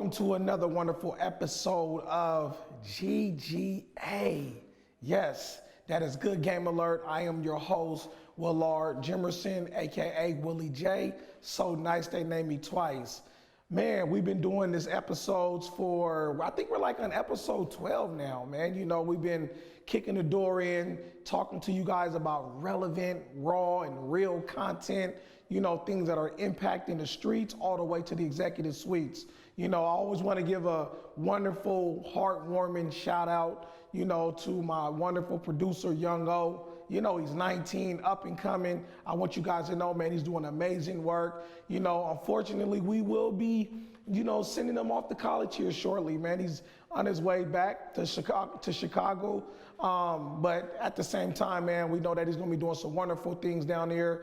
welcome to another wonderful episode of GGA. Yes, that is Good Game Alert. I am your host, Willard Jimerson, aka Willie J. So nice they named me twice. Man, we've been doing this episodes for, I think we're like on episode 12 now, man. You know, we've been kicking the door in, talking to you guys about relevant, raw, and real content, you know, things that are impacting the streets all the way to the executive suites. You know, I always want to give a wonderful, heartwarming shout out, you know, to my wonderful producer, Young O. You know, he's 19, up and coming. I want you guys to know, man, he's doing amazing work. You know, unfortunately, we will be, you know, sending him off to college here shortly, man. He's on his way back to Chicago. But at the same time, man, we know that he's going to be doing some wonderful things down there,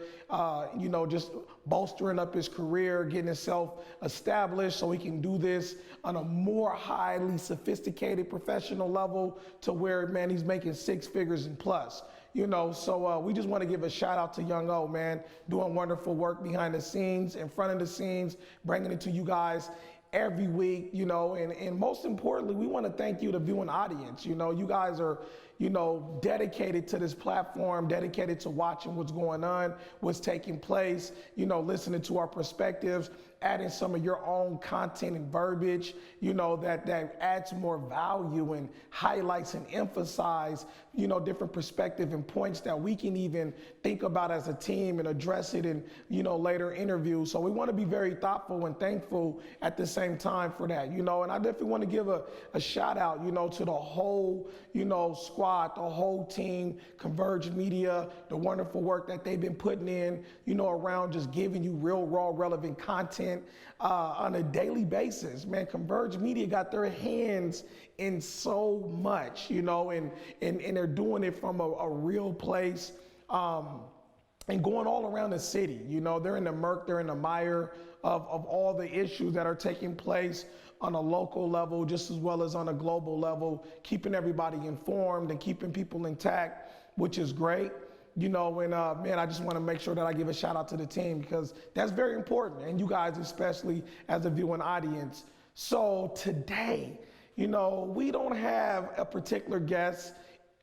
you know, just bolstering up his career, getting himself established so he can do this on a more highly sophisticated professional level to where, man, he's making six figures and plus. You know, so we just want to give a shout out to Young O, man, doing wonderful work behind the scenes, in front of the scenes, bringing it to you guys every week, you know, and most importantly, we want to thank you, the viewing audience. You know, you guys are, you know, dedicated to this platform, dedicated to watching what's going on, what's taking place, you know, listening to our perspectives, adding some of your own content and verbiage, you know, that adds more value and highlights and emphasize, you know, different perspective and points that we can even think about as a team and address it in, you know, later interviews. So we want to be very thoughtful and thankful at the same time for that, you know, and I definitely want to give a shout out, you know, to the whole, you know, squad, the whole team, ConvergeMedia, the wonderful work that they've been putting in, you know, around just giving you real, raw, relevant content on a daily basis. Man, ConvergeMedia got their hands in so much, you know, and they're doing it from a real place and going all around the city. You know, they're in the murk, they're in the mire of all the issues that are taking place on a local level, just as well as on a global level, keeping everybody informed and keeping people intact, which is great. You know, and man, I just want to make sure that I give a shout out to the team because that's very important, and you guys especially as a viewing audience. So today, you know, we don't have a particular guest.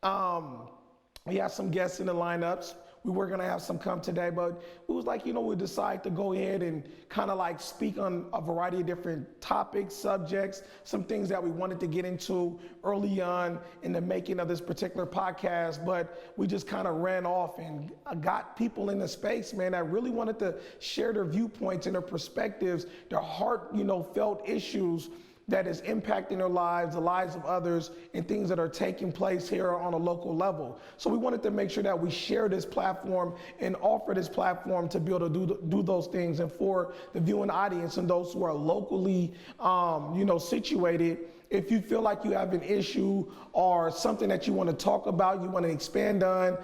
We have some guests in the lineups. We were going to have some come today, but it was like, you know, we decided to go ahead and kind of like speak on a variety of different topics, subjects, some things that we wanted to get into early on in the making of this particular podcast, but we just kind of ran off and got people in the space, man, that really wanted to share their viewpoints and their perspectives, their heart, you know, felt issues that is impacting their lives, the lives of others, and things that are taking place here on a local level. So we wanted to make sure that we share this platform and offer this platform to be able to do those things. And for the viewing audience and those who are locally, you know, situated, if you feel like you have an issue or something that you want to talk about, you want to expand on,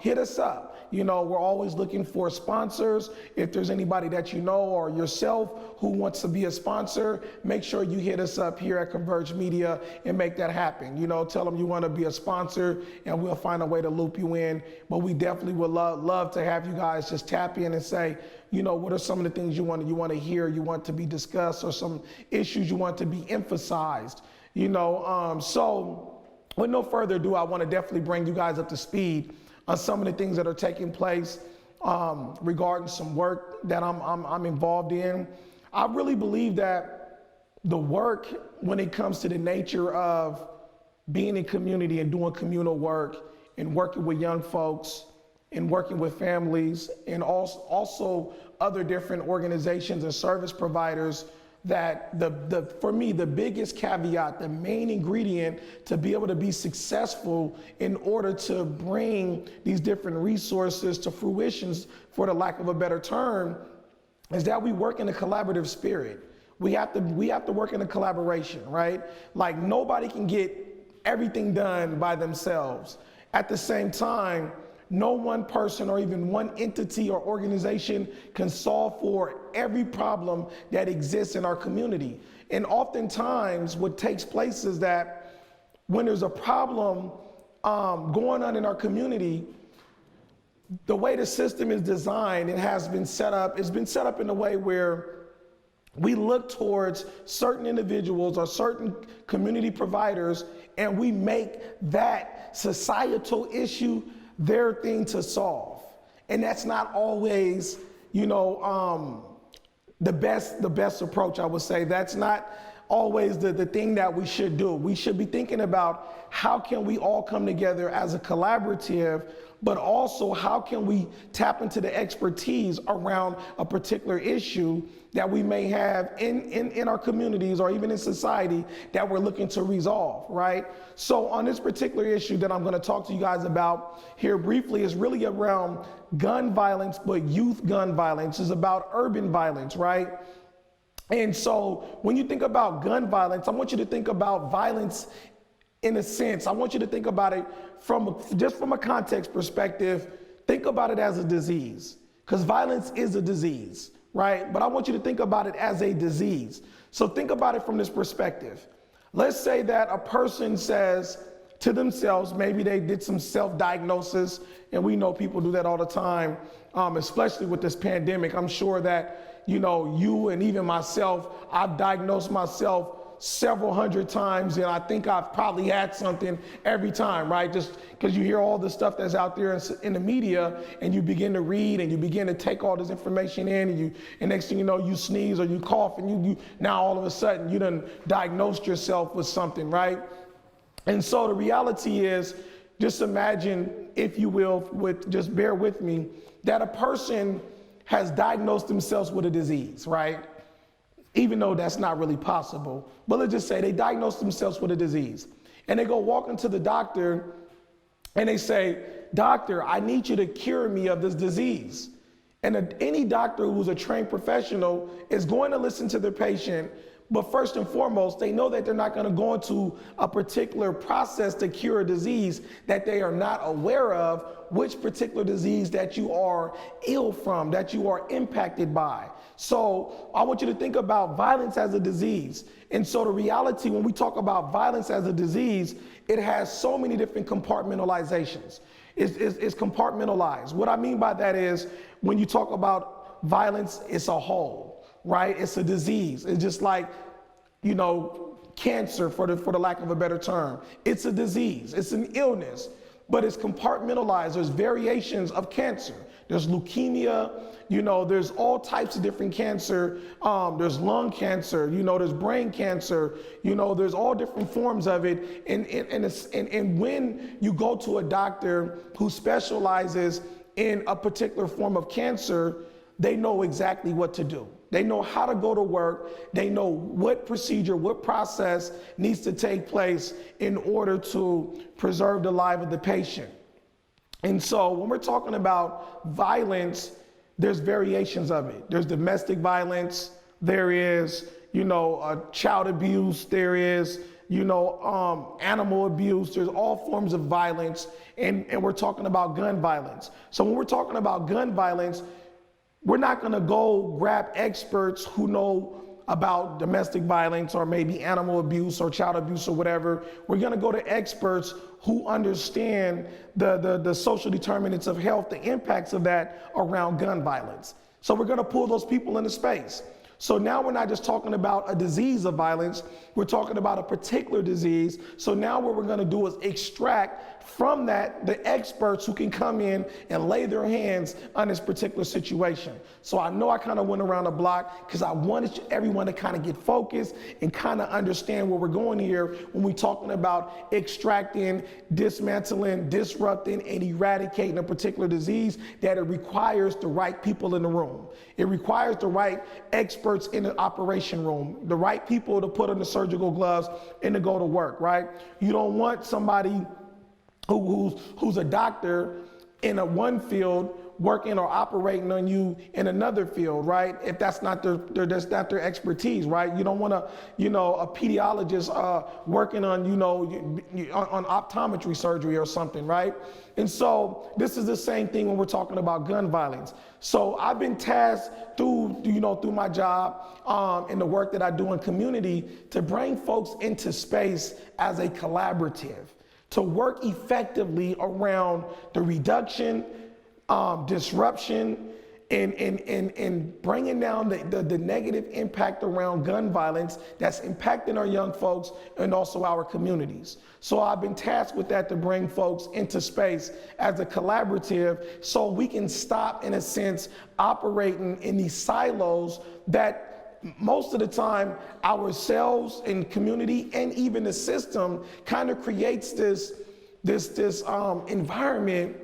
hit us up. You know, we're always looking for sponsors. If there's anybody that you know or yourself who wants to be a sponsor, make sure you hit us up here at ConvergeMedia and make that happen. You know, tell them you want to be a sponsor and we'll find a way to loop you in. But we definitely would love to have you guys just tap in and say, you know, what are some of the things you want to hear, you want to be discussed, or some issues you want to be emphasized, you know. So with no further ado, I want to definitely bring you guys up to speed on some of the things that are taking place regarding some work that I'm involved in. I really believe that the work, when it comes to the nature of being in community and doing communal work and working with young folks and working with families and also other different organizations and service providers, that for me, the biggest caveat, the main ingredient to be able to be successful in order to bring these different resources to fruition, for the lack of a better term, is that we work in a collaborative spirit. We have to work in a collaboration, right? Like nobody can get everything done by themselves. At the same time, no one person or even one entity or organization can solve for every problem that exists in our community. And oftentimes what takes place is that when there's a problem going on in our community, the way the system is designed, it has been set up, it's been set up in a way where we look towards certain individuals or certain community providers, and we make that societal issue their thing to solve. And that's not always, the best approach, I would say. That's not always the thing that we should do. We should be thinking about how can we all come together as a collaborative, but also how can we tap into the expertise around a particular issue that we may have in our communities or even in society that we're looking to resolve, right? So on this particular issue that I'm gonna talk to you guys about here briefly is really around gun violence, but youth gun violence. Is about urban violence, right? And so when you think about gun violence, I want you to think about violence in a sense. I want you to think about it from a context perspective. Think about it as a disease, because violence is a disease, right? But I want you to think about it as a disease. So think about it from this perspective. Let's say that a person says to themselves, maybe they did some self-diagnosis, and we know people do that all the time, especially with this pandemic. I'm sure that you and even myself, I've diagnosed myself several hundred times, and I think I've probably had something every time, right? Just because you hear all the stuff that's out there in the media, and you begin to read and you begin to take all this information in, and next thing you know, you sneeze or you cough, and you now all of a sudden you done diagnosed yourself with something, right? And so the reality is, just imagine, if you will, just bear with me, that a person has diagnosed themselves with a disease, right? Even though that's not really possible. But let's just say they diagnosed themselves with a disease. And they go walk into the doctor and they say, "Doctor, I need you to cure me of this disease." And any doctor who's a trained professional is going to listen to their patient. But first and foremost, they know that they're not going to go into a particular process to cure a disease that they are not aware of, which particular disease that you are ill from, that you are impacted by. So I want you to think about violence as a disease. And so the reality, when we talk about violence as a disease, it has so many different compartmentalizations. It's compartmentalized. What I mean by that is, when you talk about violence, it's a whole, right? It's a disease. It's just like, cancer, for the lack of a better term. It's a disease. It's an illness, but it's compartmentalized. There's variations of cancer. There's leukemia, there's all types of different cancer. There's lung cancer, there's brain cancer, there's all different forms of it. And when you go to a doctor who specializes in a particular form of cancer, they know exactly what to do. They know how to go to work. They know what procedure, what process needs to take place in order to preserve the life of the patient. And so when we're talking about violence, there's variations of it. There's domestic violence. There is, child abuse. There is, animal abuse. There's all forms of violence. And we're talking about gun violence. So when we're talking about gun violence, we're not going to go grab experts who know about domestic violence or maybe animal abuse or child abuse or whatever. We're going to go to experts who understand the social determinants of health, the impacts of that around gun violence. So we're going to pull those people into space. So now we're not just talking about a disease of violence, we're talking about a particular disease. So now what we're going to do is extract from that the experts who can come in and lay their hands on this particular situation. So I know I kind of went around the block because I wanted everyone to kind of get focused and kind of understand where we're going here when we're talking about extracting, dismantling, disrupting, and eradicating a particular disease, that it requires the right people in the room. It requires the right experts in the operation room, the right people to put on the surgical gloves and to go to work, right? You don't want somebody who's a doctor in one field working or operating on you in another field, right? If that's not their expertise, right? You don't want a pediatrician working on, on optometry surgery or something, right? And so this is the same thing when we're talking about gun violence. So I've been tasked through my job and the work that I do in community to bring folks into space as a collaborative, to work effectively around the reduction, disruption, in bringing down the negative impact around gun violence that's impacting our young folks and also our communities. So I've been tasked with that to bring folks into space as a collaborative so we can stop, in a sense, operating in these silos that most of the time ourselves and community and even the system kind of creates this environment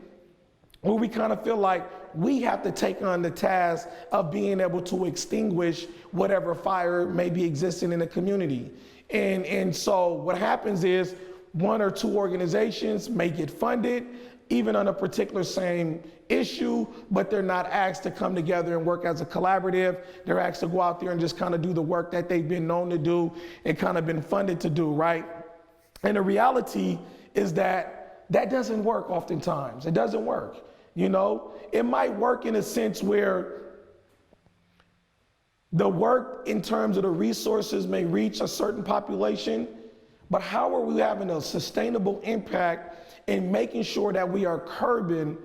where we kind of feel like we have to take on the task of being able to extinguish whatever fire may be existing in the community. And so what happens is one or two organizations may get funded, even on a particular same issue, but they're not asked to come together and work as a collaborative. They're asked to go out there and just kind of do the work that they've been known to do and kind of been funded to do, right? And the reality is that that doesn't work oftentimes. It doesn't work. You know, it might work in a sense where the work in terms of the resources may reach a certain population, but how are we having a sustainable impact in making sure that we are curbing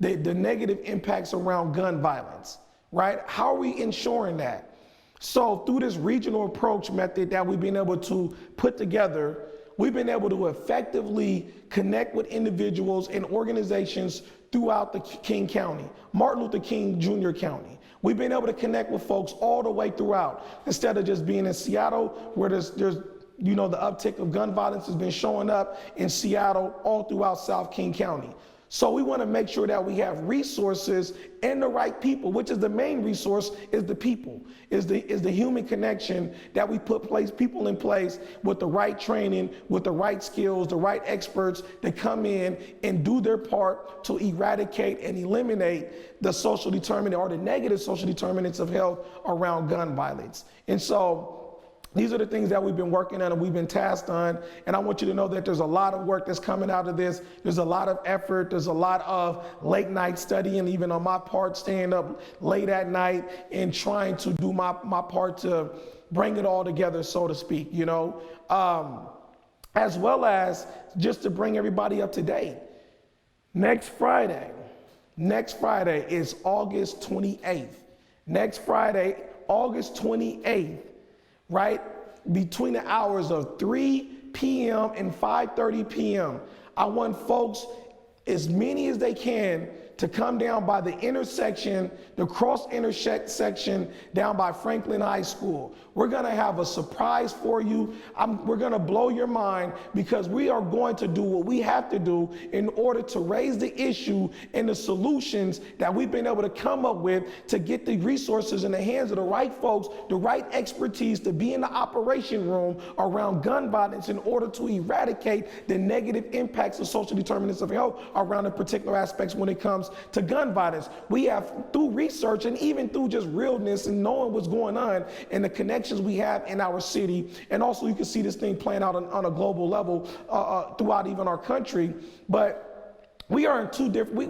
the negative impacts around gun violence, right? How are we ensuring that? So through this regional approach method that we've been able to put together, we've been able to effectively connect with individuals and organizations throughout the King County, Martin Luther King Jr. County. We've been able to connect with folks all the way throughout, instead of just being in Seattle, where there's you know, the uptick of gun violence has been showing up in Seattle all throughout South King County. So we want to make sure that we have resources and the right people, which is the main resource, is the people, is the human connection, that we put people in place with the right training, with the right skills, the right experts that come in and do their part to eradicate and eliminate the social determinant or the negative social determinants of health around gun violence. And so these are the things that we've been working on and we've been tasked on. And I want you to know that there's a lot of work that's coming out of this. There's a lot of effort. There's a lot of late night studying, even on my part, staying up late at night and trying to do my part to bring it all together, so to speak, you know, as well as just to bring everybody up to date. Next Friday is August 28th. Next Friday, August 28th, right, between the hours of 3 p.m. and 5:30 p.m. I want folks, as many as they can, to come down by the intersection, the cross intersection down by Franklin High School. We're gonna have a surprise for you. We're gonna blow your mind, because we are going to do what we have to do in order to raise the issue and the solutions that we've been able to come up with to get the resources in the hands of the right folks, the right expertise to be in the operation room around gun violence in order to eradicate the negative impacts of social determinants of health around the particular aspects when it comes to gun violence. We have, through research and even through just realness and knowing what's going on and the connections we have in our city, and also you can see this thing playing out on a global level throughout even our country, but we are in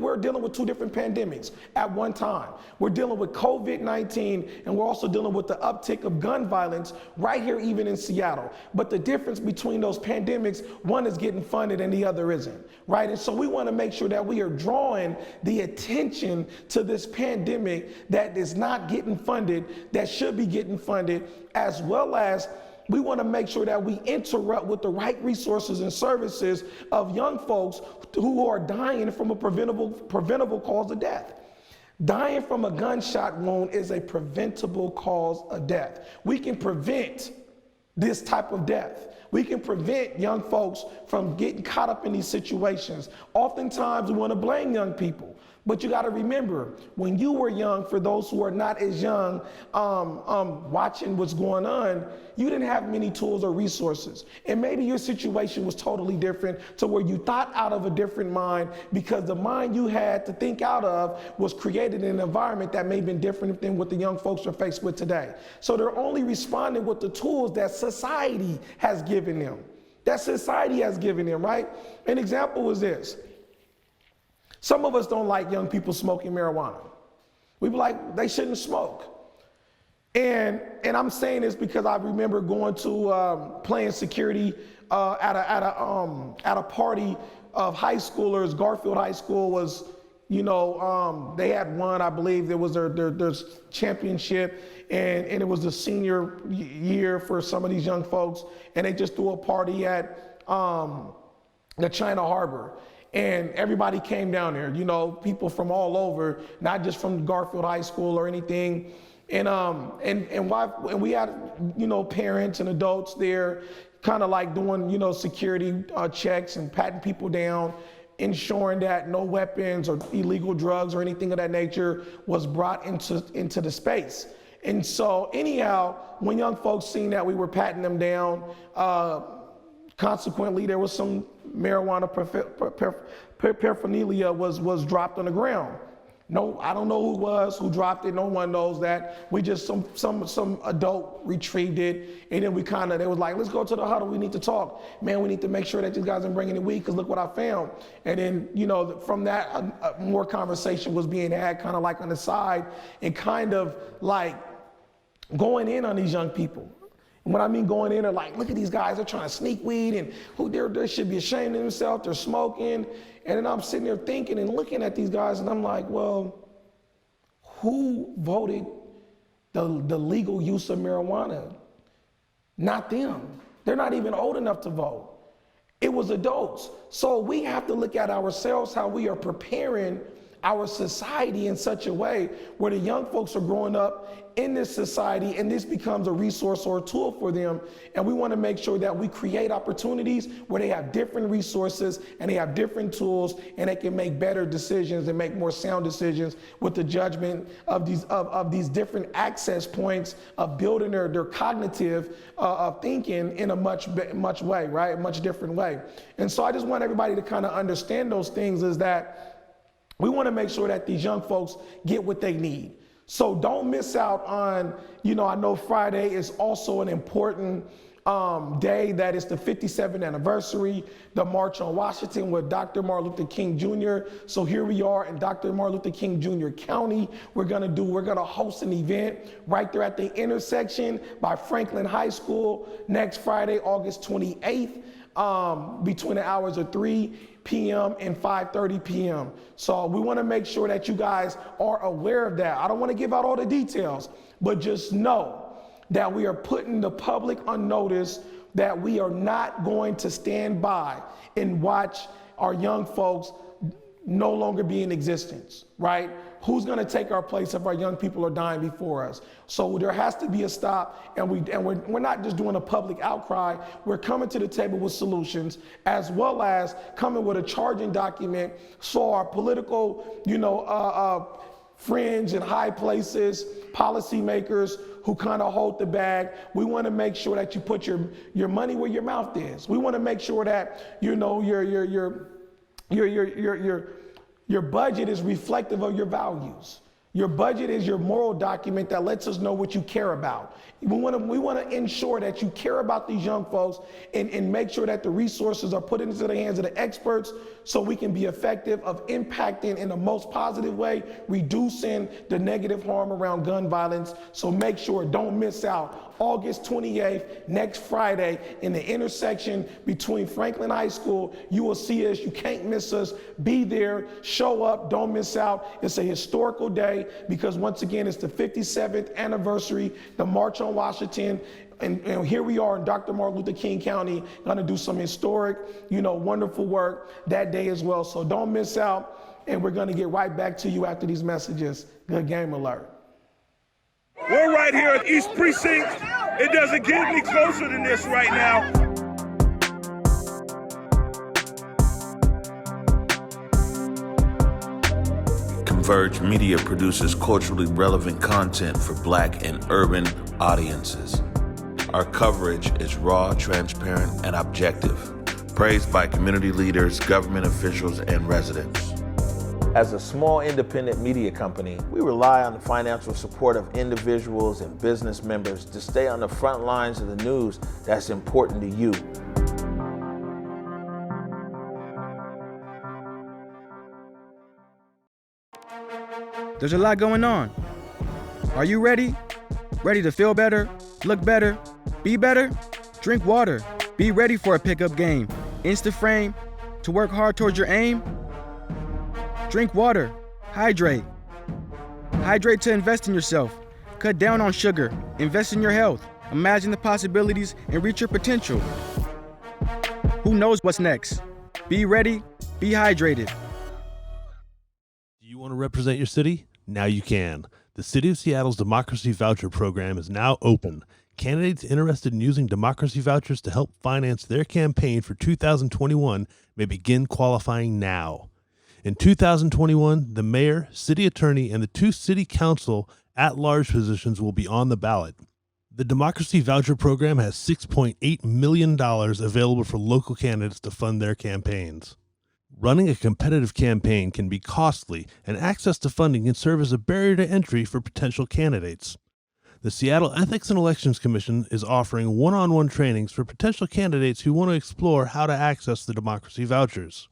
we're dealing with two different pandemics at one time. We're dealing with COVID-19, and we're also dealing with the uptick of gun violence right here, even in Seattle. But the difference between those pandemics, one is getting funded and the other isn't, right? And so we want to make sure that we are drawing the attention to this pandemic that is not getting funded, that should be getting funded, as well as we want to make sure that we interrupt with the right resources and services of young folks who are dying from a preventable cause of death. Dying from a gunshot wound is a preventable cause of death. We can prevent this type of death. We can prevent young folks from getting caught up in these situations. Oftentimes we want to blame young people. But you got to remember, when you were young, for those who are not as young, watching what's going on, you didn't have many tools or resources. And maybe your situation was totally different, to where you thought out of a different mind, because the mind you had to think out of was created in an environment that may have been different than what the young folks are faced with today. So they're only responding with the tools that society has given them. Right? An example was this. Some of us don't like young people smoking marijuana. We be like, they shouldn't smoke. And I'm saying this because I remember going to playing security at a party of high schoolers. Garfield High School was they had won, I believe it was their championship, and it was the senior year for some of these young folks, and they just threw a party at the China Harbor. And everybody came down there, people from all over, not just from Garfield High School or anything. And we had, parents and adults there kind of like doing, security checks and patting people down, ensuring that no weapons or illegal drugs or anything of that nature was brought into the space. And so anyhow, when young folks seen that we were patting them down, consequently, there was some marijuana paraphernalia was dropped on the ground. No, I don't know who dropped it. No one knows that. We just, some adult retrieved it. And then they was like, let's go to the huddle. We need to talk. Man, we need to make sure that these guys aren't bringing any weed, because look what I found. And then, from that, more conversation was being had kind of like on the side and kind of like going in on these young people. And when I mean going in, they're like, look at these guys, they're trying to sneak weed, and they should be ashamed of themselves, they're smoking. And then I'm sitting there thinking and looking at these guys, and I'm like, well, who voted the legal use of marijuana? Not them. They're not even old enough to vote. It was adults. So we have to look at ourselves, how we are preparing our society in such a way where the young folks are growing up in this society, and this becomes a resource or a tool for them. And we want to make sure that we create opportunities where they have different resources and they have different tools, and they can make better decisions and make more sound decisions with the judgment of these different access points of building their cognitive of thinking in a much way, right? Much different way. And so I just want everybody to kind of understand those things, is that we want to make sure that these young folks get what they need. So don't miss out on, I know Friday is also an important day. That is the 57th anniversary, the March on Washington with Dr. Martin Luther King Jr. So here we are in Dr. Martin Luther King Jr. County. We're gonna host an event right there at the intersection by Franklin High School next Friday, August 28th, between the hours of 3 p.m. and 5:30 p.m. So we want to make sure that you guys are aware of that. I don't want to give out all the details, but just know that we are putting the public on notice that we are not going to stand by and watch our young folks no longer be in existence, right? Who's going to take our place if our young people are dying before us? So there has to be a stop, and we're not just doing a public outcry. We're coming to the table with solutions, as well as coming with a charging document so our political, friends in high places, policymakers who kind of hold the bag, we want to make sure that you put your money where your mouth is. We want to make sure that your budget is reflective of your values. Your budget is your moral document that lets us know what you care about. We want to ensure that you care about these young folks and make sure that the resources are put into the hands of the experts so we can be effective of impacting in the most positive way, reducing the negative harm around gun violence. So make sure, don't miss out. August 28th, next Friday, in the intersection between Franklin High School. You will see us. You can't miss us. Be there. Show up. Don't miss out. It's a historical day because, once again, it's the 57th anniversary, the March on Washington. And here we are in Dr. Martin Luther King County, going to do some historic, wonderful work that day as well. So don't miss out. And we're going to get right back to you after these messages. Good game alert. We're right here at East Precinct. It doesn't get any closer than this right now. ConvergeMedia produces culturally relevant content for Black and urban audiences. Our coverage is raw, transparent, and objective, praised by community leaders, government officials, and residents. As a small independent media company, we rely on the financial support of individuals and business members to stay on the front lines of the news that's important to you. There's a lot going on. Are you ready? Ready to feel better, look better, be better? Drink water. Be ready for a pickup game. Instaframe to work hard towards your aim. Drink water. Hydrate. Hydrate to invest in yourself. Cut down on sugar. Invest in your health. Imagine the possibilities and reach your potential. Who knows what's next? Be ready. Be hydrated. Do you want to represent your city? Now you can. The City of Seattle's Democracy Voucher Program is now open. Candidates interested in using democracy vouchers to help finance their campaign for 2021 may begin qualifying now. In 2021, the mayor, city attorney, and the 2 city council at-large positions will be on the ballot. The Democracy Voucher Program has $6.8 million available for local candidates to fund their campaigns. Running a competitive campaign can be costly, and access to funding can serve as a barrier to entry for potential candidates. The Seattle Ethics and Elections Commission is offering one-on-one trainings for potential candidates who want to explore how to access the democracy vouchers.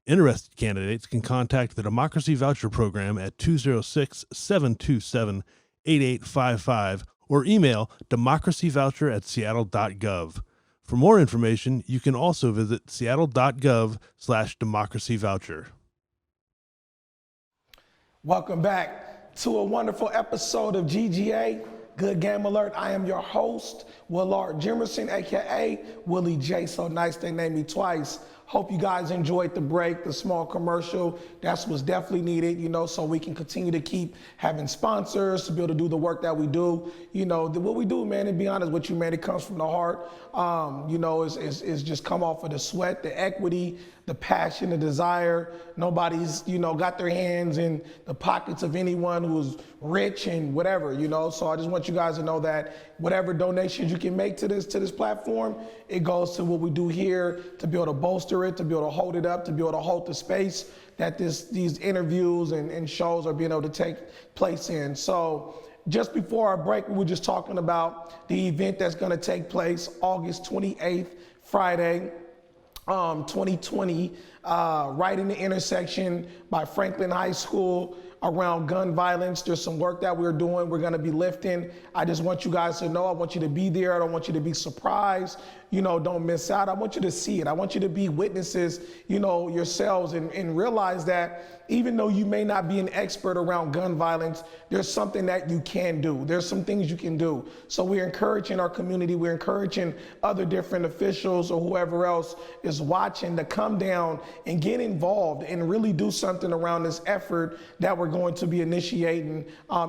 Interested candidates can contact the Democracy Voucher Program at 206-727-8855 or email democracyvoucher@seattle.gov. For more information, you can also visit seattle.gov/democracyvoucher. Welcome back to a wonderful episode of GGA, Good Game Alert. I am your host, Willard Jimerson, aka Willie J. So nice they named me twice. Hope you guys enjoyed the break, the small commercial. That's what's definitely needed, so we can continue to keep having sponsors to be able to do the work that we do. What we do, man, to be honest with you, man, it comes from the heart. It's just come off of the sweat, the equity, the passion, the desire. Nobody's, got their hands in the pockets of anyone who's rich and whatever, So I just want you guys to know that whatever donations you can make to this platform, it goes to what we do here to be able to bolster it, to be able to hold it up, to be able to hold the space that these interviews and shows are being able to take place in. So just before our break, we were just talking about the event that's going to take place August 28th, Friday, 2020, right in the intersection by Franklin High School around gun violence. There's some work that we're doing. We're going to be lifting. I just want you guys to know, I want you to be there. I don't want you to be surprised. Don't miss out. I want you to see it. I want you to be witnesses, yourselves and realize that even though you may not be an expert around gun violence, there's something that you can do. There's some things you can do. So we're encouraging our community. We're encouraging other different officials or whoever else is watching to come down and get involved and really do something around this effort that we're going to be initiating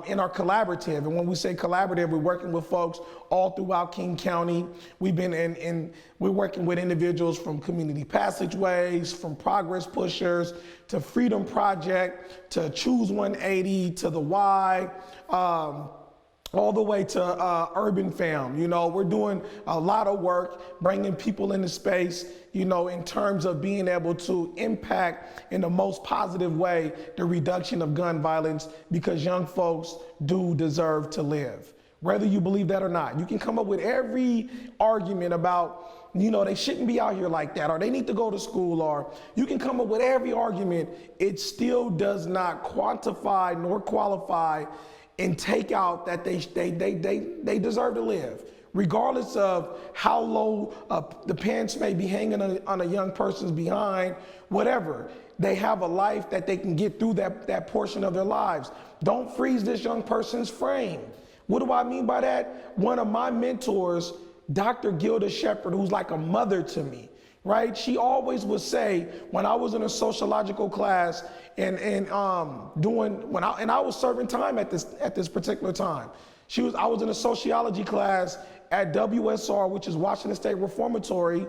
in our collaborative. And when we say collaborative, we're working with folks all throughout King County. We've been we're working with individuals from Community Passageways, from Progress Pushers, to Freedom Project, to Choose 180, to the Y, all the way to Urban Fam. We're doing a lot of work, bringing people into space, in terms of being able to impact in the most positive way the reduction of gun violence, because young folks do deserve to live. Whether you believe that or not, you can come up with every argument about, they shouldn't be out here like that, or they need to go to school, or you can come up with every argument. It still does not quantify nor qualify and take out that they deserve to live, regardless of how low the pants may be hanging on a young person's behind, whatever. They have a life that they can get through that portion of their lives. Don't freeze this young person's frame. What do I mean by that? One of my mentors, Dr. Gilda Shepherd, who's like a mother to me, right? She always would say, when I was in a sociological class and I was serving time at this particular time. I was in a sociology class at WSR, which is Washington State Reformatory,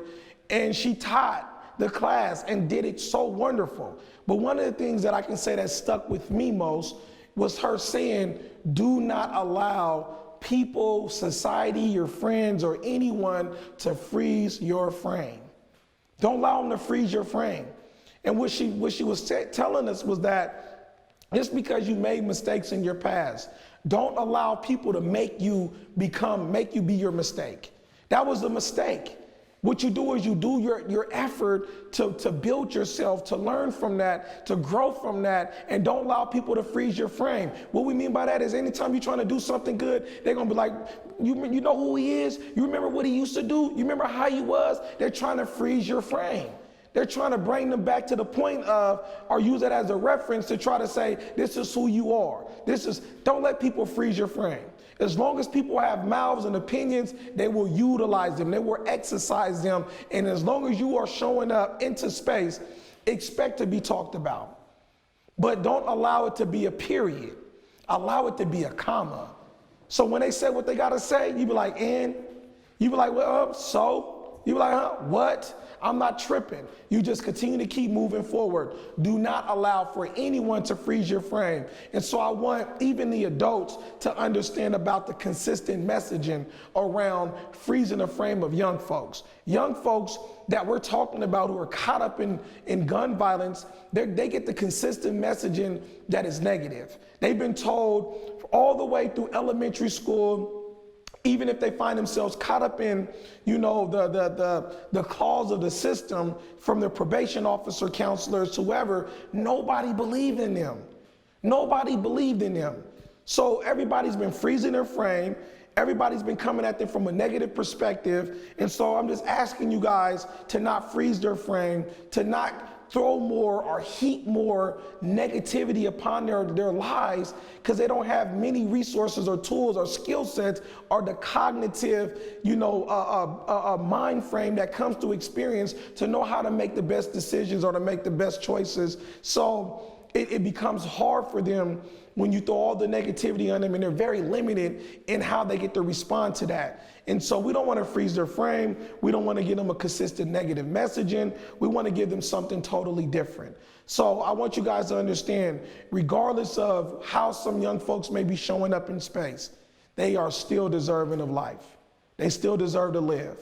and she taught the class and did it so wonderful. But one of the things that I can say that stuck with me most was her saying, do not allow people, society, your friends, or anyone to freeze your frame. Don't allow them to freeze your frame. And what she was telling us was that just because you made mistakes in your past, don't allow people to make you be your mistake. That was a mistake. What you do is you do your effort to build yourself, to learn from that, to grow from that, and don't allow people to freeze your frame. What we mean by that is anytime you're trying to do something good, they're going to be like, you know who he is? You remember what he used to do? You remember how he was? They're trying to freeze your frame. They're trying to bring them back to the point of, or use it as a reference to try to say, this is who you are. Don't let people freeze your frame. As long as people have mouths and opinions, they will utilize them, they will exercise them. And as long as you are showing up into space, expect to be talked about. But don't allow it to be a period. Allow it to be a comma. So when they say what they gotta say, you be like, and? You be like, well, so? You be like, huh, what? I'm not tripping. You just continue to keep moving forward. Do not allow for anyone to freeze your frame. And so I want even the adults to understand about the consistent messaging around freezing the frame of young folks. Young folks that we're talking about who are caught up in gun violence, they get the consistent messaging that is negative. They've been told all the way through elementary school, even if they find themselves caught up in, the claws of the system, from the probation officer, counselors, whoever, nobody believed in them. Nobody believed in them. So everybody's been freezing their frame. Everybody's been coming at them from a negative perspective. And so I'm just asking you guys to not freeze their frame, to not throw more or heap more negativity upon their lives, because they don't have many resources or tools or skill sets or the cognitive, mind frame that comes to experience to know how to make the best decisions or to make the best choices. So it becomes hard for them when you throw all the negativity on them, and they're very limited in how they get to respond to that. And so we don't want to freeze their frame. We don't want to give them a consistent negative messaging. We want to give them something totally different. So I want you guys to understand, regardless of how some young folks may be showing up in space, they are still deserving of life. They still deserve to live.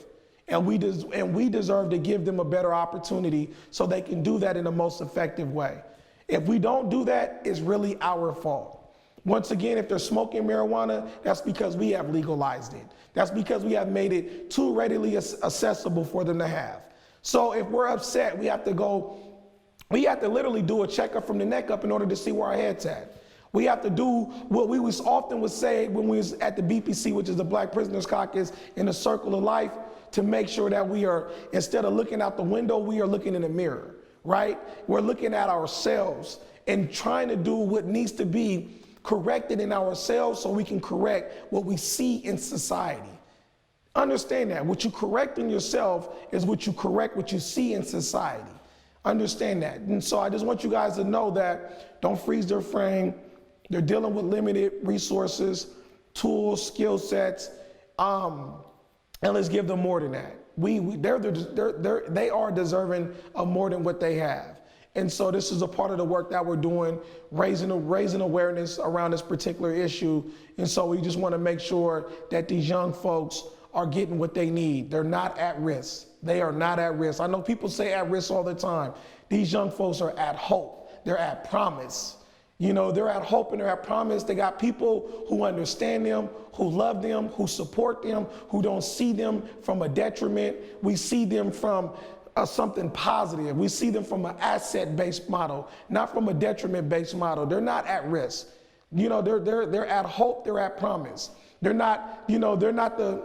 And we deserve to give them a better opportunity so they can do that in the most effective way. If we don't do that, it's really our fault. Once again, if they're smoking marijuana, that's because we have legalized it. That's because we have made it too readily accessible for them to have. So if we're upset, we have to literally do a checkup from the neck up in order to see where our head's at. We have to do what we often would say when we was at the BPC, which is the Black Prisoners Caucus, in the circle of life, to make sure that we are, instead of looking out the window, we are looking in the mirror. Right? We're looking at ourselves and trying to do what needs to be corrected in ourselves so we can correct what we see in society. Understand that. What you correct in yourself is what you correct what you see in society. Understand that. And so I just want you guys to know that don't freeze their frame. They're dealing with limited resources, tools, skill sets, and let's give them more than that. They are deserving of more than what they have. And so this is a part of the work that we're doing, raising awareness around this particular issue. And so we just want to make sure that these young folks are getting what they need. They're not at risk. They are not at risk. I know people say at risk all the time. These young folks are at hope. They're at promise. They're at hope and they're at promise. They got people who understand them, who love them, who support them, who don't see them from a detriment. We see them from something positive. We see them from an asset-based model, not from a detriment-based model. They're not at risk. They're at hope. They're at promise. They're not the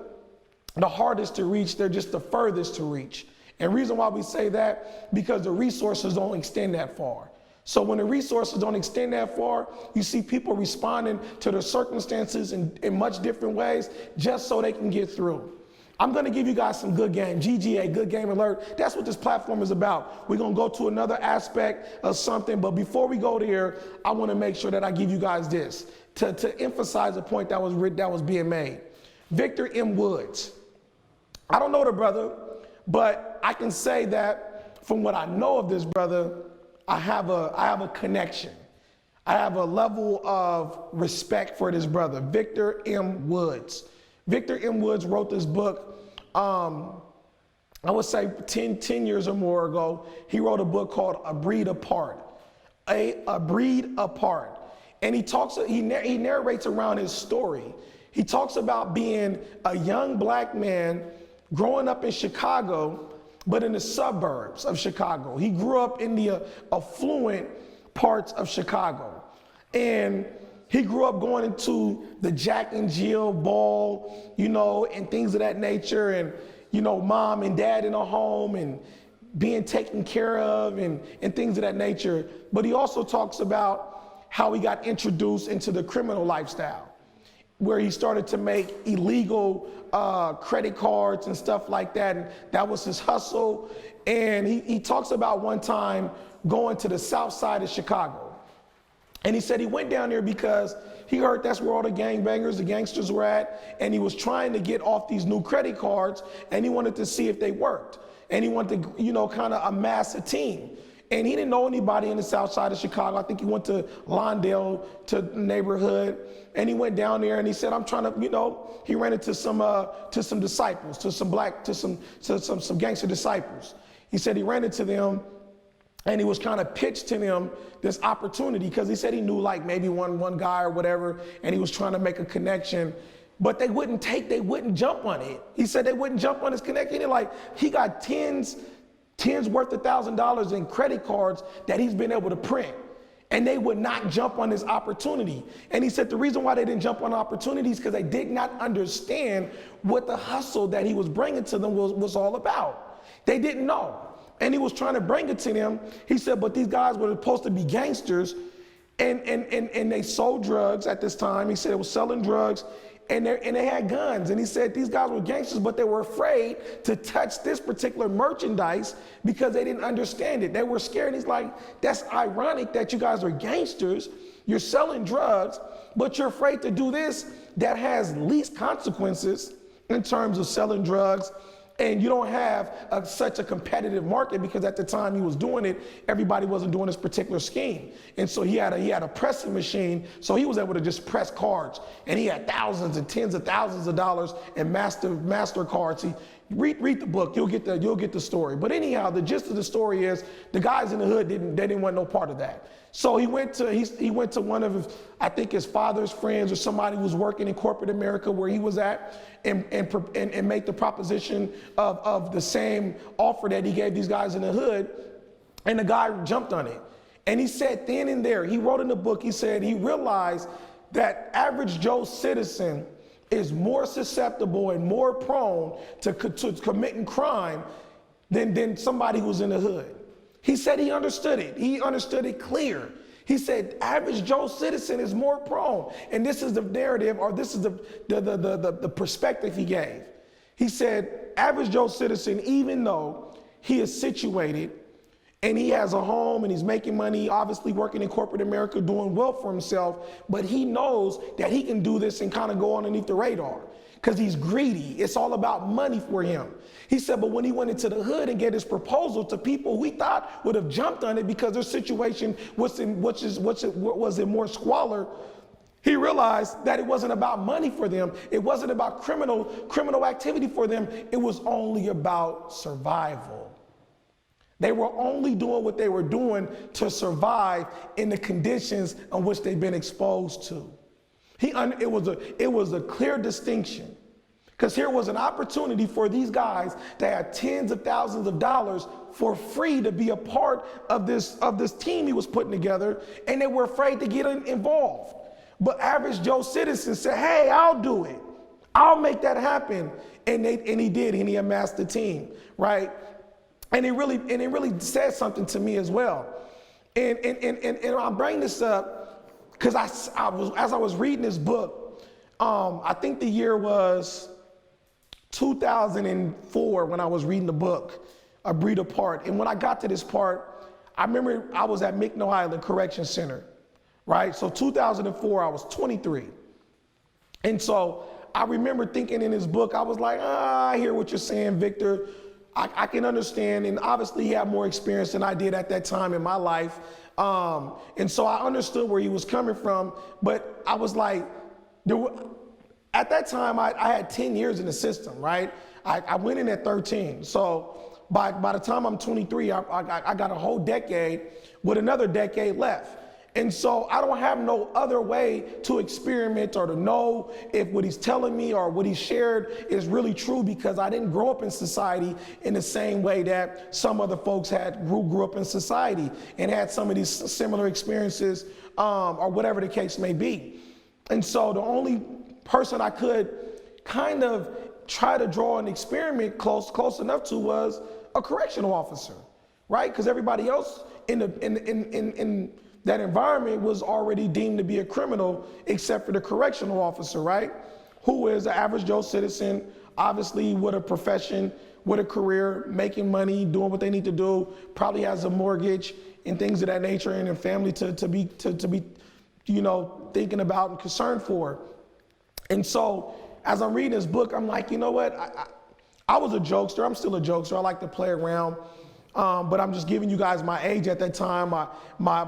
hardest to reach. They're just the furthest to reach. And reason why we say that, because the resources don't extend that far. So when the resources don't extend that far, you see people responding to their circumstances in much different ways just so they can get through. I'm going to give you guys some good game, GGA, good game alert. That's what this platform is about. We're going to go to another aspect of something, but before we go there, I want to make sure that I give you guys this to emphasize a point that was being made. Victor M. Woods. I don't know the brother, but I can say that from what I know of this brother, I have a connection. I have a level of respect for this brother, Victor M. Woods. Victor M. Woods wrote this book, I would say 10 years or more ago. He wrote a book called A Breed Apart. A Breed Apart. And he narrates around his story. He talks about being a young black man growing up in Chicago, but in the suburbs of Chicago. He grew up in the affluent parts of Chicago. And he grew up going into the Jack and Jill ball, and things of that nature. And, mom and dad in a home and being taken care of and things of that nature. But he also talks about how he got introduced into the criminal lifestyle, where he started to make illegal credit cards and stuff like that. And that was his hustle. And he talks about one time going to the south side of Chicago. And he said he went down there because he heard that's where all the gangbangers, the gangsters were at. And he was trying to get off these new credit cards, and he wanted to see if they worked. And he wanted to, you know, kind of amass a team. And he didn't know anybody in the south side of Chicago. I think he went to Lawndale, to the neighborhood. And he went down there and he said, I'm trying to, you know, he ran into some disciples, to some gangster disciples. He said he ran into them, and he was kind of pitched to them this opportunity, because he said he knew like maybe one guy or whatever, and he was trying to make a connection, but they wouldn't jump on it. He said they wouldn't jump on his connection. He got tens worth of $1,000s in credit cards that he's been able to print, and they would not jump on this opportunity. And he said the reason why they didn't jump on opportunities because they did not understand what the hustle that he was bringing to them was all about. They didn't know. And he was trying to bring it to them. He said, but these guys were supposed to be gangsters, and they sold drugs at this time. He said they were selling drugs, and they had guns. And he said these guys were gangsters, but they were afraid to touch this particular merchandise because they didn't understand it. They were scared. He's like, that's ironic that you guys are gangsters, you're selling drugs, but you're afraid to do this that has least consequences in terms of selling drugs. And you don't have such a competitive market, because at the time he was doing it, everybody wasn't doing this particular scheme. And so he had a pressing machine, so he was able to just press cards. And he had thousands and tens of thousands of dollars in master cards. Read the book, you'll get the story. But anyhow, the gist of the story is the guys in the hood didn't want no part of that. So he went to one of his father's friends or somebody who was working in corporate America where he was at, and made the proposition of the same offer that he gave these guys in the hood, and the guy jumped on it. And he said then and there, he wrote in the book, he said he realized that average Joe citizen is more susceptible and more prone to committing crime than somebody who's in the hood. He said he understood it. He understood it clear. He said average Joe citizen is more prone. And this is the narrative, or this is the perspective he gave. He said average Joe citizen, even though he is situated and he has a home and he's making money, obviously working in corporate America, doing well for himself, but he knows that he can do this and kind of go underneath the radar because he's greedy. It's all about money for him. He said, but when he went into the hood and gave his proposal to people who he thought would have jumped on it because their situation was in more squalor, he realized that it wasn't about money for them. It wasn't about criminal activity for them. It was only about survival. They were only doing what they were doing to survive in the conditions in which they've been exposed to. It was a clear distinction, because here was an opportunity for these guys to have tens of thousands of dollars for free to be a part of this team he was putting together, and they were afraid to get involved. But average Joe citizen said, hey, I'll do it. I'll make that happen. And he did, and he amassed the team, right? And it really said something to me as well. And I bring this up because as I was reading this book, I think the year was 2004 when I was reading the book, A Breed Apart. And when I got to this part, I remember I was at McNo Island Correction Center, right? So 2004, I was 23. And so I remember thinking in this book, I was like, I hear what you're saying, Victor. I can understand, and obviously he had more experience than I did at that time in my life. And so I understood where he was coming from, but I was like, at that time I had 10 years in the system, right? I went in at 13. So by the time I'm 23, I got a whole decade with another decade left. And so I don't have no other way to experiment or to know if what he's telling me or what he shared is really true, because I didn't grow up in society in the same way that some other folks grew up in society and had some of these similar experiences or whatever the case may be. And so the only person I could kind of try to draw an experiment close enough to was a correctional officer, right? Because everybody else in that environment was already deemed to be a criminal except for the correctional officer, right? Who is an average Joe citizen, obviously with a profession, with a career, making money, doing what they need to do, probably has a mortgage and things of that nature, and a family to be thinking about and concerned for. And so as I'm reading this book, I'm like, you know what? I was a jokester. I'm still a jokester. I like to play around. But I'm just giving you guys my age at that time. My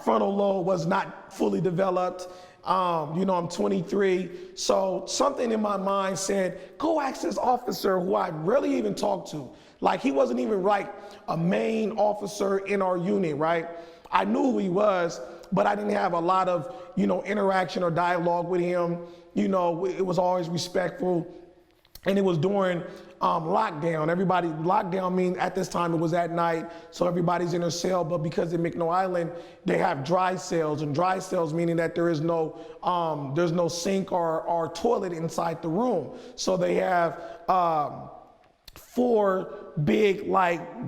frontal lobe was not fully developed. I'm 23. So something in my mind said, go ask this officer who I rarely even talked to. Like, he wasn't even like a main officer in our unit, right? I knew who he was, but I didn't have a lot of, interaction or dialogue with him. It was always respectful. And it was during lockdown. Lockdown means at this time it was at night, so everybody's in their cell, but because in McNo Island, they have dry cells, and dry cells meaning that there's no sink or toilet inside the room. So they have 4 big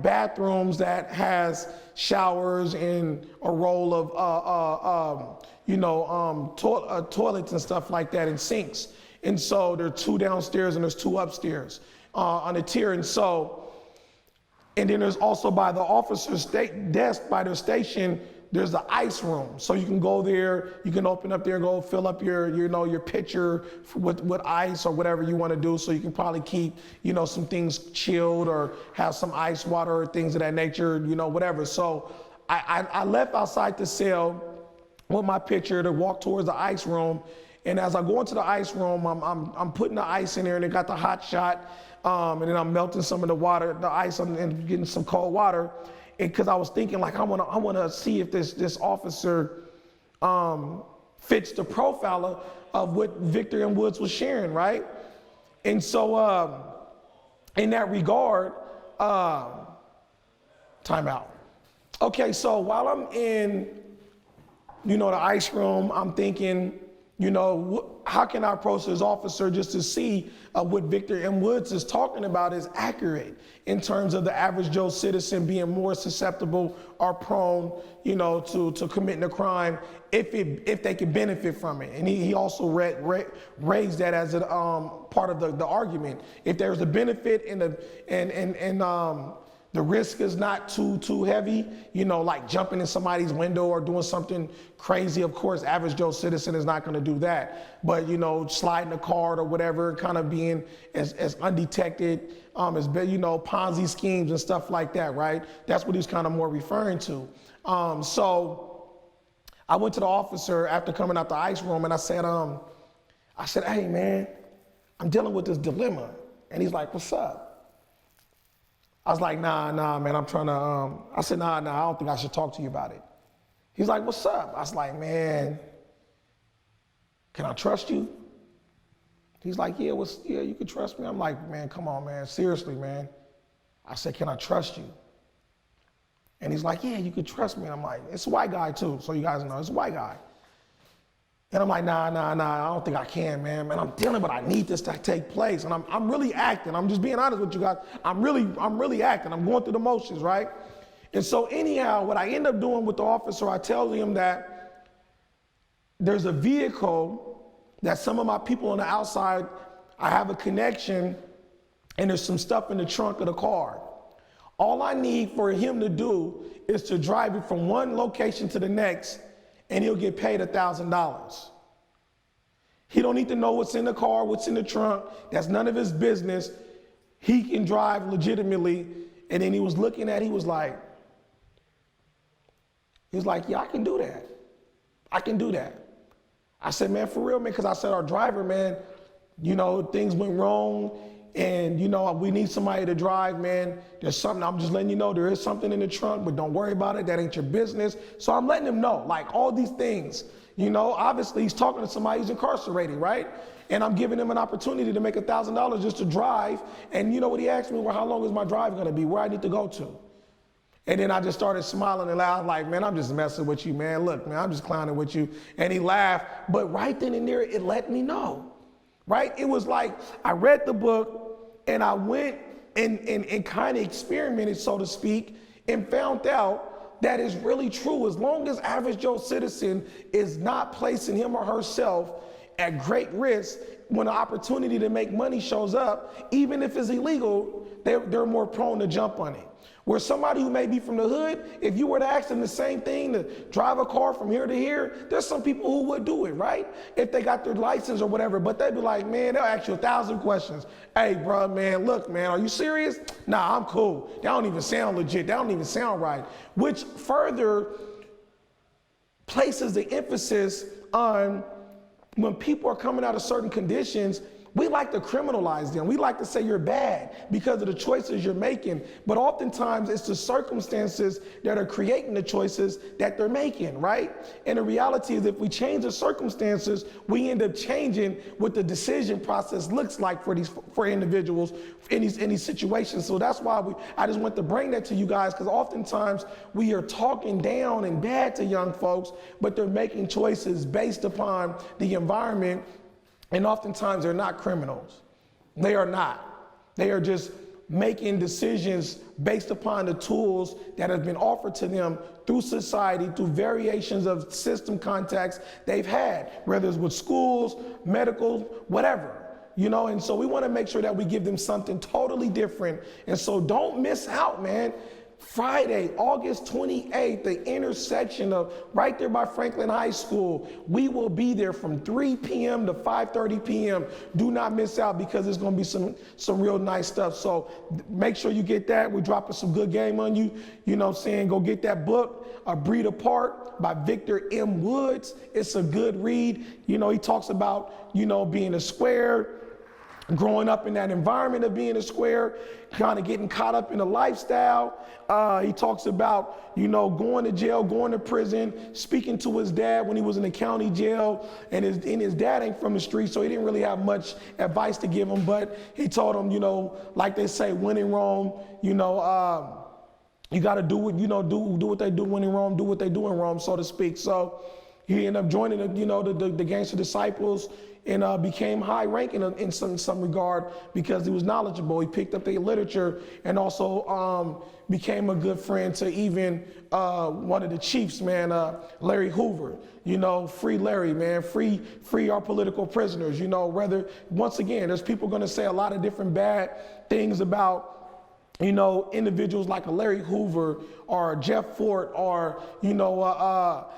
bathrooms that has showers and a roll of toilets and stuff like that, and sinks. And so there are 2 downstairs and there's 2 upstairs on the tier. And then there's also by the officer's desk by their station, there's the ice room. So you can go there, you can open up there and go fill up your pitcher with ice or whatever you want to do. So you can probably keep, some things chilled or have some ice water or things of that nature, whatever. So I left outside the cell with my pitcher to walk towards the ice room. And as I go into the ice room, I'm putting the ice in there, and they got the hot shot, and then I'm melting some of the ice, and getting some cold water, because I was thinking I want to see if this officer fits the profile of what Victor M. Woods was sharing, right? And so in that regard, time out. Okay, so while I'm in, the ice room, I'm thinking, how can I approach this officer just to see what Victor M. Woods is talking about is accurate in terms of the average Joe citizen being more susceptible or prone, to committing a crime if they can benefit from it. And he also raised that as a part of the argument. If there's a benefit and the risk is not too heavy, like jumping in somebody's window or doing something crazy. Of course, average Joe citizen is not going to do that. But, sliding a card or whatever, kind of being as undetected, as Ponzi schemes and stuff like that, right? That's what he's kind of more referring to. So I went to the officer after coming out the ice room, and I said, hey, man, I'm dealing with this dilemma. And he's like, what's up? I was like, nah, man, I'm trying to, I said, nah, I don't think I should talk to you about it. He's like, what's up? I was like, man, can I trust you? He's like, yeah, you can trust me. I'm like, man, come on, man, seriously, man. I said, can I trust you? And he's like, yeah, you can trust me. And I'm like, it's a white guy too, so you guys know, it's a white guy. And I'm like, nah, I don't think I can, man. I'm dealing, but I need this to take place. And I'm really acting. I'm just being honest with you guys. I'm really acting. I'm going through the motions, right? And so anyhow, what I end up doing with the officer, I tell him that there's a vehicle that some of my people on the outside, I have a connection, and there's some stuff in the trunk of the car. All I need for him to do is to drive it from one location to the next, and he'll get paid $1,000. He don't need to know what's in the car, what's in the trunk. That's none of his business. He can drive legitimately. And then he was looking at, he was like, yeah, I can do that. I can do that. I said, man, for real, man, because I said, our driver, man, things went wrong. And, we need somebody to drive, man. There's something, I'm just letting you know, there is something in the trunk, but don't worry about it. That ain't your business. So I'm letting him know, all these things, obviously he's talking to somebody who's incarcerated, right? And I'm giving him an opportunity to make $1,000 just to drive. And you know what he asked me? Well, how long is my drive going to be? Where I need to go to? And then I just started smiling and laughed like, man, I'm just messing with you, man. Look, man, I'm just clowning with you. And he laughed. But right then and there, it let me know right? It was like I read the book and I went and kind of experimented, so to speak, and found out that is really true. As long as average Joe citizen is not placing him or herself at great risk when an opportunity to make money shows up, even if it's illegal, they're more prone to jump on it. Where somebody who may be from the hood, if you were to ask them the same thing, to drive a car from here to here, there's some people who would do it, right? If they got their license or whatever, but they'd be like, man, they'll ask you 1,000 questions. Hey, bro, man, look, man, are you serious? Nah, I'm cool. That don't even sound legit. That don't even sound right. Which further places the emphasis on when people are coming out of certain conditions, we like to criminalize them. We like to say you're bad because of the choices you're making. But oftentimes it's the circumstances that are creating the choices that they're making, right? And the reality is if we change the circumstances, we end up changing what the decision process looks like for individuals in these situations. So that's why I just want to bring that to you guys, because oftentimes we are talking down and bad to young folks, but they're making choices based upon the environment. And oftentimes they're not criminals. They are not. They are just making decisions based upon the tools that have been offered to them through society, through variations of system contacts they've had, whether it's with schools, medical, whatever. You know, and so we want to make sure that we give them something totally different. And so don't miss out, man. Friday, August 28th, the intersection of right there by Franklin High School. We will be there from 3 p.m. to 5:30 p.m. Do not miss out, because it's going to be some real nice stuff. So make sure you get that. We're dropping some good game on you. You know what I'm saying? Go get that book, A Breed Apart by Victor M. Woods. It's a good read. You know, he talks about, you know, being a square, growing up in that environment of being a square, kind of getting caught up in the lifestyle. He talks about, you know, going to jail, going to prison, speaking to his dad when he was in the county jail, and his dad ain't from the street, so he didn't really have much advice to give him, but he told him, you know, like they say, when in Rome, you know, you got to do what, you know, do what they do when in Rome, do what they do in Rome, so to speak. So he ended up joining, you know, the Gangster Disciples, and became high ranking in some regard because he was knowledgeable. He picked up the literature, and also became a good friend to even one of the chiefs, man, Larry Hoover. You know, free Larry, man, free our political prisoners. You know, whether, once again, there's people gonna say a lot of different bad things about, you know, individuals like a Larry Hoover or Jeff Fort, or, you know,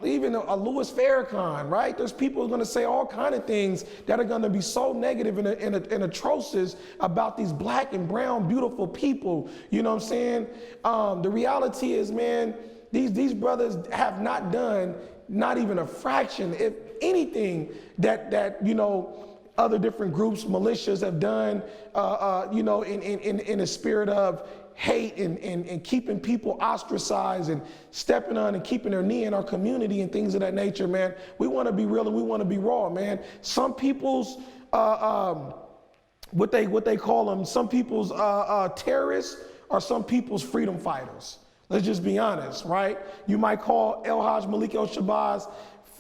even a Louis Farrakhan, right? There's people who are going to say all kind of things that are going to be so negative and atrocious about these black and brown, beautiful people. You know what I'm saying? The reality is, man, these brothers have not done not even a fraction, if anything, that you know, other different groups, militias have done, you know, in a spirit of hate and keeping people ostracized and stepping on and keeping their knee in our community and things of that nature, man. We want to be real and we want to be raw, man. Some people's, what they call them, some people's terrorists are some people's freedom fighters. Let's just be honest, right? You might call El Haj Malik El-Shabazz,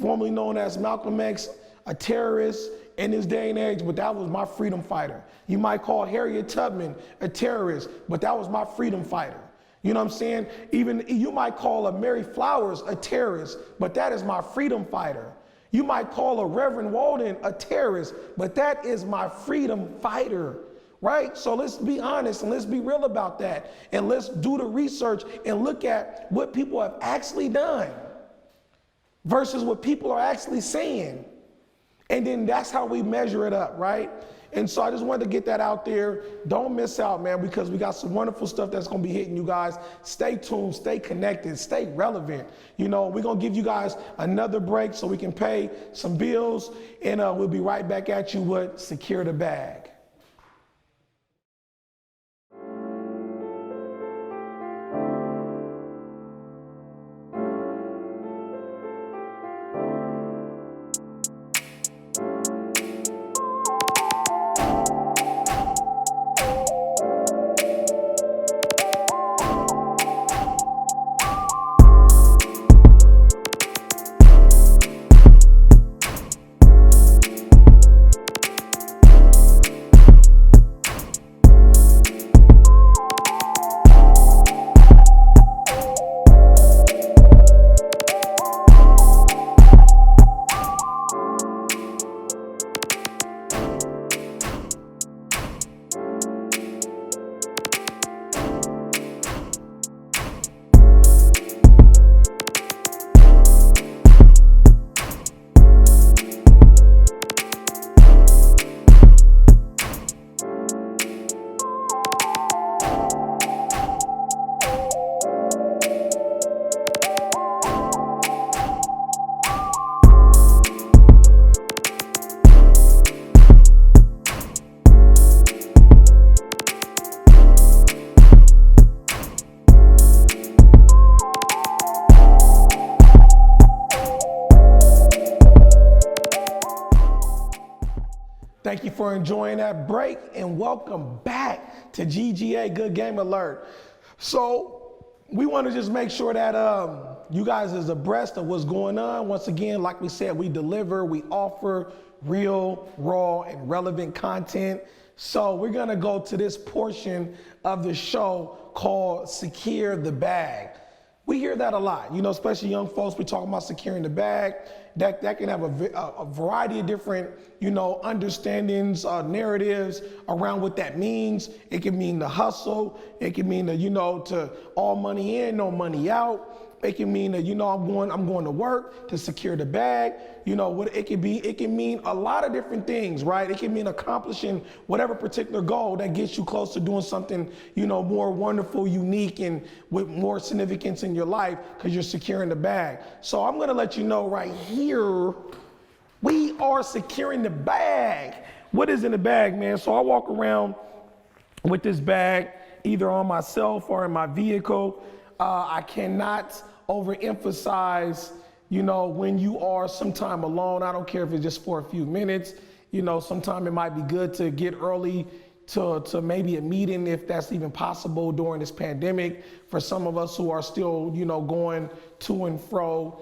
formerly known as Malcolm X, a terrorist in this day and age, but that was my freedom fighter. You might call Harriet Tubman a terrorist, but that was my freedom fighter. You know what I'm saying? Even you might call a Mary Flowers a terrorist, but that is my freedom fighter. You might call a Reverend Walden a terrorist, but that is my freedom fighter, right? So let's be honest and let's be real about that. And let's do the research and look at what people have actually done versus what people are actually saying. And then that's how we measure it up, right? And so I just wanted to get that out there. Don't miss out, man, because we got some wonderful stuff that's going to be hitting you guys. Stay tuned, stay connected, stay relevant. You know, we're going to give you guys another break so we can pay some bills, and we'll be right back at you with Secure the Bag. you're enjoying that break, and welcome back to GGA, Good Game Alert. So we want to just make sure that you guys is abreast of what's going on. Once again, like we said, we deliver, we offer real, raw, and relevant content. So we're gonna go to this portion of the show called Secure the Bag. We hear that a lot, you know, especially young folks. We talk about securing the bag. That can have a variety of different, you know, understandings, narratives around what that means. It can mean the hustle. It can mean the, you know, to all money in, no money out. It can mean that, you know, I'm going to work to secure the bag. You know what it can be? It can mean a lot of different things, right? It can mean accomplishing whatever particular goal that gets you close to doing something, you know, more wonderful, unique, and with more significance in your life because you're securing the bag. So I'm gonna let you know right here, we are securing the bag. What is in the bag, man? So I walk around with this bag either on myself or in my vehicle. I cannot overemphasize, you know, when you are sometime alone. I don't care if it's just for a few minutes. You know, sometime it might be good to get early to maybe a meeting if that's even possible during this pandemic. For some of us who are still, you know, going to and fro,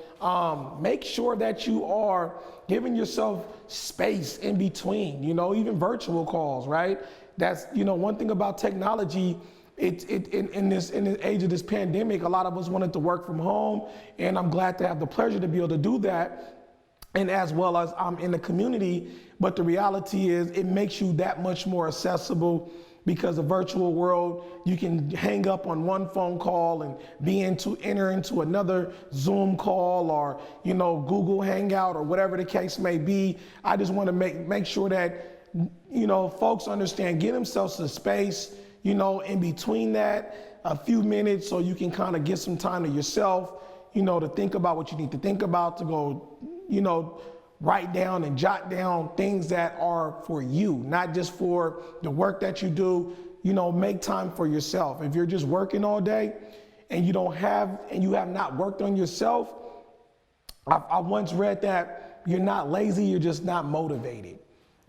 make sure that you are giving yourself space in between, you know, even virtual calls, right? That's, you know, one thing about technology. In this age of this pandemic, a lot of us wanted to work from home, and I'm glad to have the pleasure to be able to do that, and as well as I'm in the community. But the reality is it makes you that much more accessible because the virtual world, you can hang up on one phone call and enter into another Zoom call or, you know, Google Hangout or whatever the case may be. I just want to make sure that, you know, folks understand, give themselves the space, you know, in between that, a few minutes so you can kind of get some time to yourself, you know, to think about what you need to think about, to go, you know, write down and jot down things that are for you, not just for the work that you do. You know, make time for yourself. If you're just working all day and you have not worked on yourself, I once read that you're not lazy, you're just not motivated.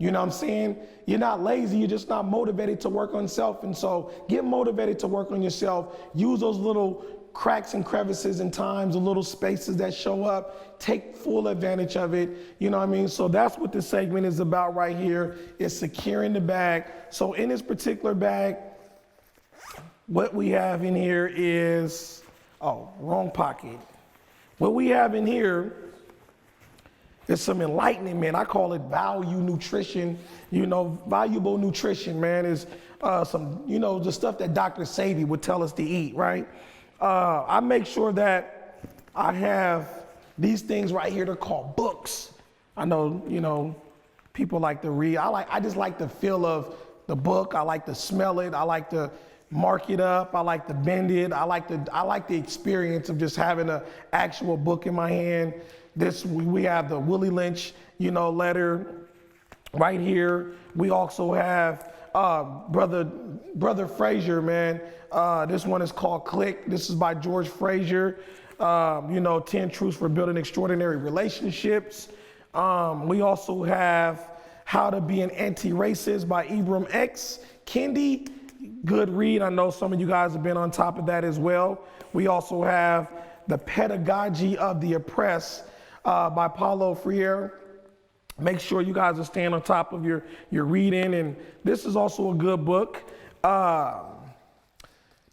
You know what I'm saying? You're not lazy, you're just not motivated to work on self. And so get motivated to work on yourself. Use those little cracks and crevices and times, the little spaces that show up. Take full advantage of it. You know what I mean? So that's what this segment is about right here, is securing the bag. So in this particular bag, what we have in here is, wrong pocket. What we have in here, it's some enlightening, man. I call it value nutrition. You know, valuable nutrition, man, is some, you know, the stuff that Dr. Sadie would tell us to eat, right? I make sure that I have these things right here. They're called books. I know, you know, people like to read. I just like the feel of the book. I like to smell it. I like to mark it up. I like to bend it. I like the experience of just having an actual book in my hand. We have the Willie Lynch, you know, letter right here. We also have Brother Frazier, man. This one is called Click. This is by George Frazier. You know, 10 Truths for Building Extraordinary Relationships. We also have How to Be an Anti-Racist by Ibram X. Kendi, good read. I know some of you guys have been on top of that as well. We also have The Pedagogy of the Oppressed by Paulo Freire. Make sure you guys are staying on top of your reading. And this is also a good book.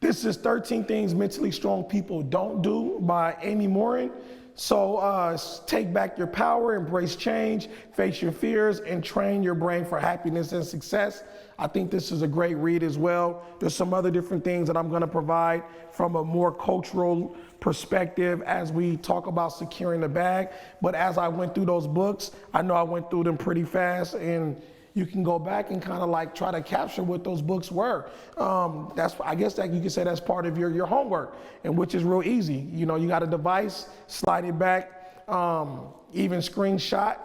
This is 13 Things Mentally Strong People Don't Do by Amy Morin. So take back your power, embrace change, face your fears, and train your brain for happiness and success. I think this is a great read as well. There's some other different things that I'm going to provide from a more cultural perspective as we talk about securing the bag. But as I went through those books, I know I went through them pretty fast, and you can go back and kind of like try to capture what those books were. I guess that you could say that's part of your homework, and which is real easy. You know, you got a device, slide it back, even screenshot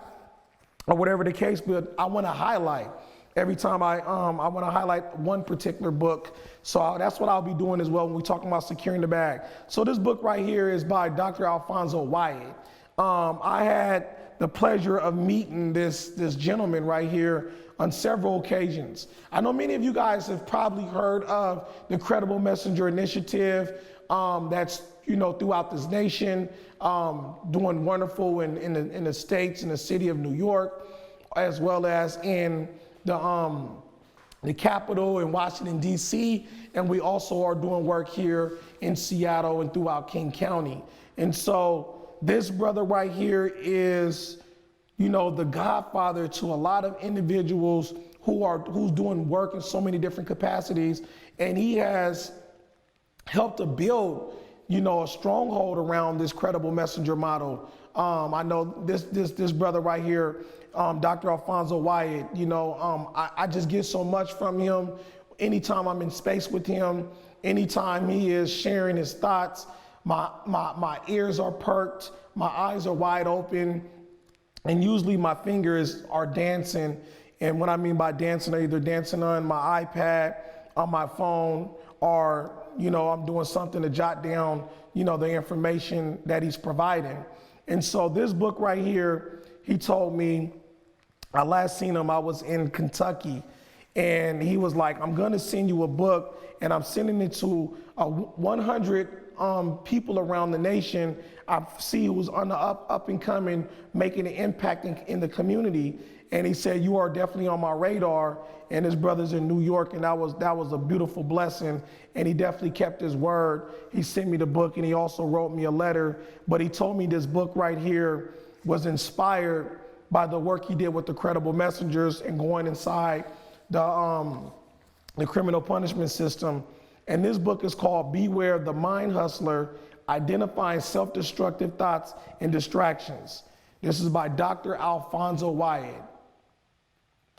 or whatever the case. But I want to highlight every time I want to highlight one particular book. So that's what I'll be doing as well when we're talking about securing the bag. So this book right here is by Dr. Alphonso Wyatt. I had the pleasure of meeting this gentleman right here on several occasions. I know many of you guys have probably heard of the Credible Messenger Initiative that's throughout this nation, doing wonderful in the states, in the city of New York, as well as in the capital in Washington, D.C., and we also are doing work here in Seattle and throughout King County. And so this brother right here is, the godfather to a lot of individuals who's doing work in so many different capacities, and he has helped to build, a stronghold around this Credible Messenger model. I know this brother right here, Dr. Alphonso Wyatt, I just get so much from him. Anytime I'm in space with him, anytime he is sharing his thoughts, my ears are perked, my eyes are wide open, and usually my fingers are dancing. And what I mean by dancing, I'm either dancing on my iPad, on my phone, or, I'm doing something to jot down, the information that he's providing. And so this book right here, he told me, I last seen him, I was in Kentucky, and he was like, I'm gonna send you a book, and I'm sending it to 100 people around the nation. I see who's on the up and coming, making an impact in the community. And he said, you are definitely on my radar. And his brother's in New York, and that was a beautiful blessing. And he definitely kept his word. He sent me the book, and he also wrote me a letter. But he told me this book right here was inspired by the work he did with the Credible Messengers and going inside the criminal punishment system. And this book is called Beware the Mind Hustler, Identifying Self-Destructive Thoughts and Distractions. This is by Dr. Alphonso Wyatt.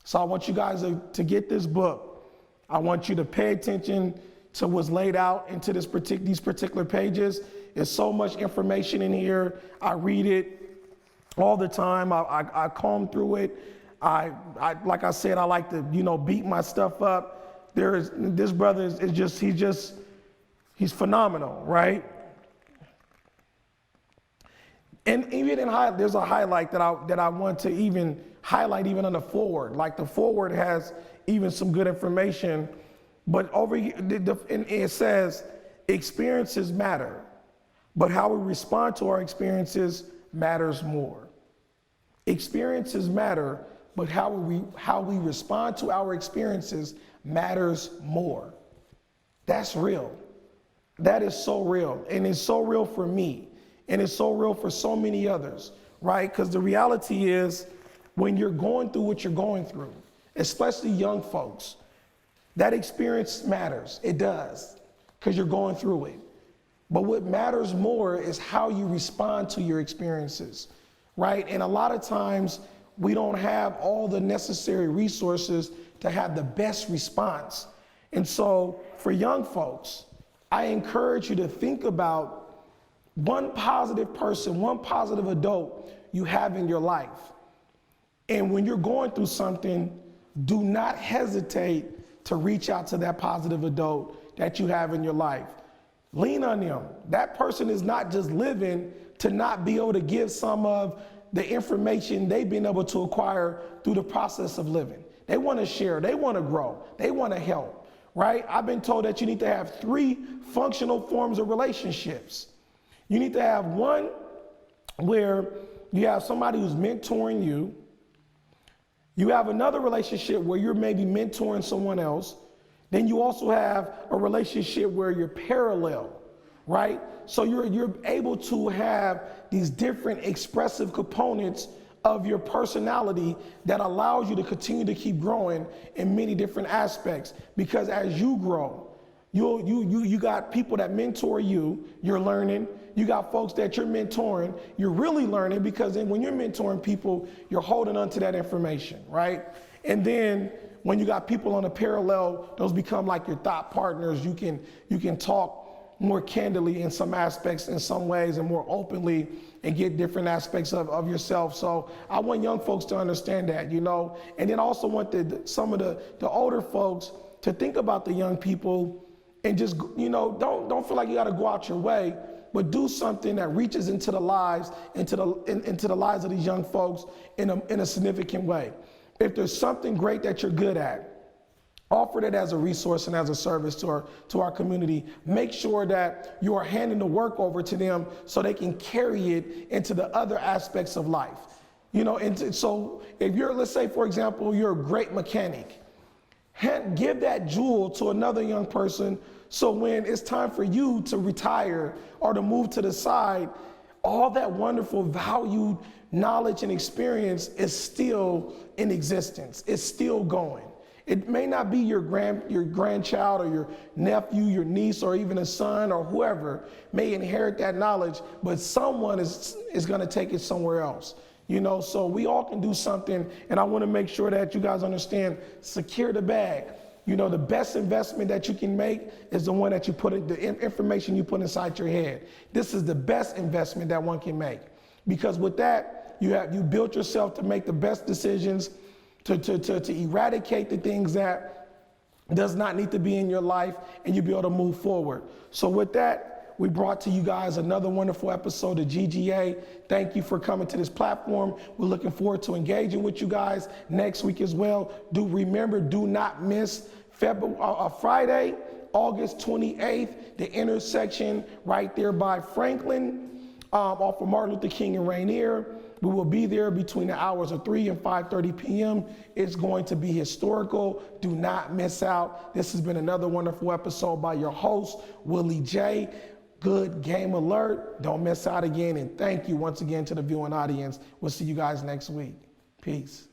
So I want you guys to get this book. I want you to pay attention to what's laid out into these particular pages. There's so much information in here. I read it all the time. I comb through it. I like I said, I like to, beat my stuff up. This brother he's phenomenal, right? And even there's a highlight that I want to even highlight even on the forward. Like the forward has even some good information, but over here it says experiences matter, but how we respond to our experiences matters more. Experiences matter, but how we respond to our experiences matters more. That's real. That is so real, and it's so real for me. And it's so real for so many others, right? Because the reality is when you're going through what you're going through, especially young folks, that experience matters. It does, because you're going through it. But what matters more is how you respond to your experiences, right? And a lot of times we don't have all the necessary resources to have the best response. And so for young folks, I encourage you to think about one positive person, one positive adult you have in your life. And when you're going through something, do not hesitate to reach out to that positive adult that you have in your life. Lean on them. That person is not just living to not be able to give some of the information they've been able to acquire through the process of living. They want to share, they want to grow, they want to help, right? I've been told that you need to have 3 functional forms of relationships. You need to have one where you have somebody who's mentoring you. You have another relationship where you're maybe mentoring someone else. Then you also have a relationship where you're parallel, right? So you're able to have these different expressive components of your personality that allows you to continue to keep growing in many different aspects. Because as you grow, you got people that mentor you, you're learning. You got folks that you're mentoring, you're really learning, because then when you're mentoring people, you're holding on to that information, right? And then when you got people on a parallel, those become like your thought partners. You can talk more candidly in some aspects, in some ways, and more openly, and get different aspects of yourself. So I want young folks to understand that, and then also want some of the older folks to think about the young people and just, don't feel like you got to go out your way, but do something that reaches into the lives, into the lives of these young folks in a significant way. if there's something great that you're good at, offer it as a resource and as a service to our community. Make sure that you are handing the work over to them so they can carry it into the other aspects of life. You know, and so if you're, let's say, for example, you're a great mechanic, give that jewel to another young person so when it's time for you to retire or to move to the side, all that wonderful valued knowledge and experience is still in existence. It's still going. It may not be your grandchild or your nephew, your niece, or even a son or whoever may inherit that knowledge, but someone is going to take it somewhere else. You know, so we all can do something, and I want to make sure that you guys understand, secure the bag. You know, the best investment that you can make is the one that you put, the information you put inside your head. This is the best investment that one can make, because with that, you built yourself to make the best decisions, to eradicate the things that does not need to be in your life, and you be able to move forward. So with that, we brought to you guys another wonderful episode of GGA. Thank you for coming to this platform. We're looking forward to engaging with you guys next week as well. Do not miss Friday, August 28th, the intersection right there by Franklin, off of Martin Luther King and Rainier. We will be there between the hours of 3 and 5:30 p.m. It's going to be historical. Do not miss out. This has been another wonderful episode by your host, Willie J. Good game alert. Don't miss out again. And thank you once again to the viewing audience. We'll see you guys next week. Peace.